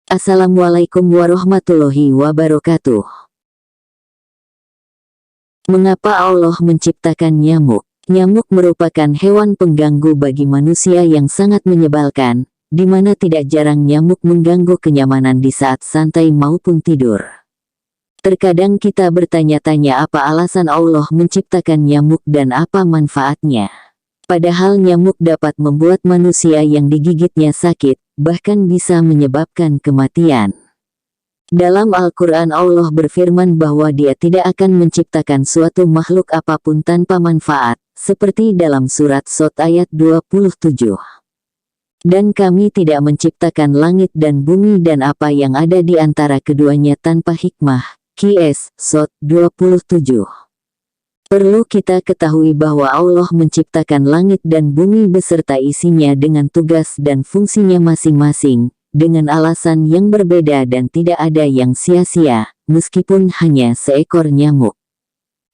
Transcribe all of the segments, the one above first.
Assalamualaikum warahmatullahi wabarakatuh. Mengapa Allah menciptakan nyamuk? Nyamuk merupakan hewan pengganggu bagi manusia yang sangat menyebalkan, di mana tidak jarang nyamuk mengganggu kenyamanan di saat santai maupun tidur. Terkadang kita bertanya-tanya apa alasan Allah menciptakan nyamuk dan apa manfaatnya. Padahal nyamuk dapat membuat manusia yang digigitnya sakit, bahkan bisa menyebabkan kematian. Dalam Al-Quran Allah berfirman bahwa Dia tidak akan menciptakan suatu makhluk apapun tanpa manfaat, seperti dalam surat Shad ayat 27. Dan kami tidak menciptakan langit dan bumi dan apa yang ada di antara keduanya tanpa hikmah. Qs. Shad 27. Perlu kita ketahui bahwa Allah menciptakan langit dan bumi beserta isinya dengan tugas dan fungsinya masing-masing, dengan alasan yang berbeda dan tidak ada yang sia-sia, meskipun hanya seekor nyamuk.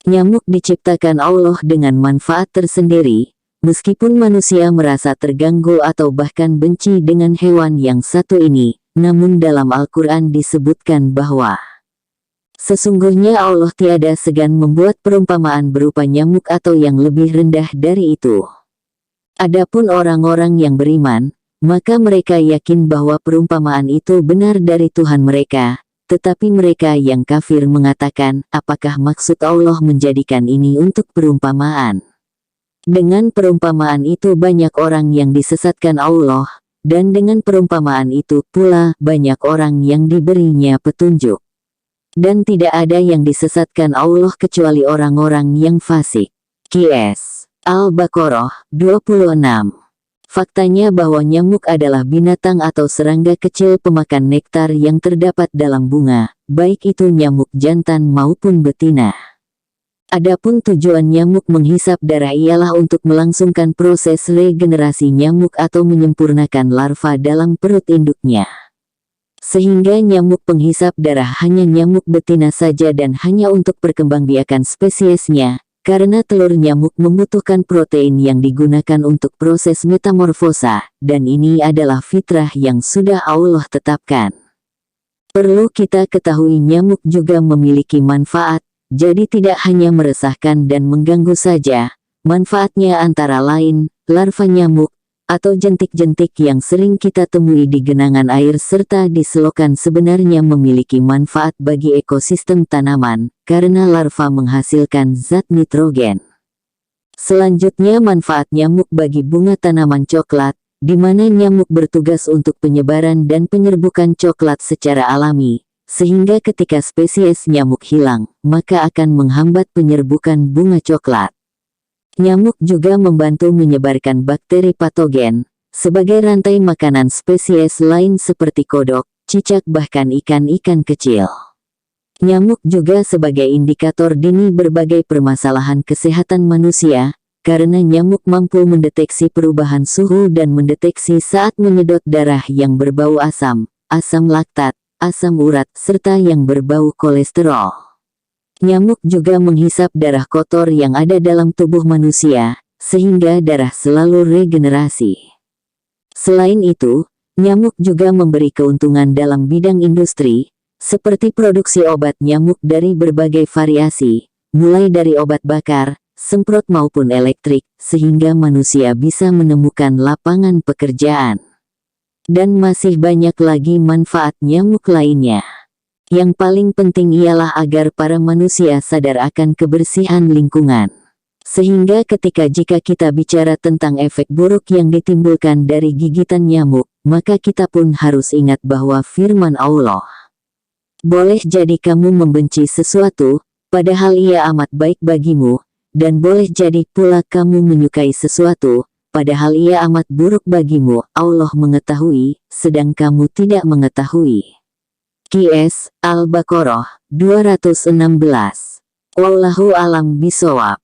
Nyamuk diciptakan Allah dengan manfaat tersendiri, meskipun manusia merasa terganggu atau bahkan benci dengan hewan yang satu ini, namun dalam Al-Quran disebutkan bahwa sesungguhnya Allah tiada segan membuat perumpamaan berupa nyamuk atau yang lebih rendah dari itu. Adapun orang-orang yang beriman, maka mereka yakin bahwa perumpamaan itu benar dari Tuhan mereka, tetapi mereka yang kafir mengatakan, apakah maksud Allah menjadikan ini untuk perumpamaan? Dengan perumpamaan itu banyak orang yang disesatkan Allah, dan dengan perumpamaan itu pula banyak orang yang diberinya petunjuk. Dan tidak ada yang disesatkan Allah kecuali orang-orang yang fasik. Qs. Al-Baqarah 26. Faktanya bahwa nyamuk adalah binatang atau serangga kecil pemakan nektar yang terdapat dalam bunga, baik itu nyamuk jantan maupun betina. Adapun tujuan nyamuk menghisap darah ialah untuk melangsungkan proses regenerasi nyamuk atau menyempurnakan larva dalam perut induknya. Sehingga nyamuk penghisap darah hanya nyamuk betina saja dan hanya untuk perkembangbiakan spesiesnya, karena telur nyamuk membutuhkan protein yang digunakan untuk proses metamorfosa, dan ini adalah fitrah yang sudah Allah tetapkan. Perlu kita ketahui nyamuk juga memiliki manfaat, jadi tidak hanya meresahkan dan mengganggu saja, manfaatnya antara lain, larva nyamuk, atau jentik-jentik yang sering kita temui di genangan air serta di selokan sebenarnya memiliki manfaat bagi ekosistem tanaman, karena larva menghasilkan zat nitrogen. Selanjutnya manfaat nyamuk bagi bunga tanaman coklat, di mana nyamuk bertugas untuk penyebaran dan penyerbukan coklat secara alami, sehingga ketika spesies nyamuk hilang, maka akan menghambat penyerbukan bunga coklat. Nyamuk juga membantu menyebarkan bakteri patogen, sebagai rantai makanan spesies lain seperti kodok, cicak bahkan ikan-ikan kecil. Nyamuk juga sebagai indikator dini berbagai permasalahan kesehatan manusia, karena nyamuk mampu mendeteksi perubahan suhu dan mendeteksi saat menyedot darah yang berbau asam, asam laktat, asam urat, serta yang berbau kolesterol. Nyamuk juga menghisap darah kotor yang ada dalam tubuh manusia, sehingga darah selalu regenerasi. Selain itu, nyamuk juga memberi keuntungan dalam bidang industri, seperti produksi obat nyamuk dari berbagai variasi, mulai dari obat bakar, semprot maupun elektrik, sehingga manusia bisa menemukan lapangan pekerjaan. Dan masih banyak lagi manfaat nyamuk lainnya. Yang paling penting ialah agar para manusia sadar akan kebersihan lingkungan. Sehingga jika kita bicara tentang efek buruk yang ditimbulkan dari gigitan nyamuk, maka kita pun harus ingat bahwa firman Allah. Boleh jadi kamu membenci sesuatu, padahal ia amat baik bagimu, dan boleh jadi pula kamu menyukai sesuatu, padahal ia amat buruk bagimu. Allah mengetahui, sedang kamu tidak mengetahui. Qs. Al-Baqarah 216. Wallahu alam bisawab.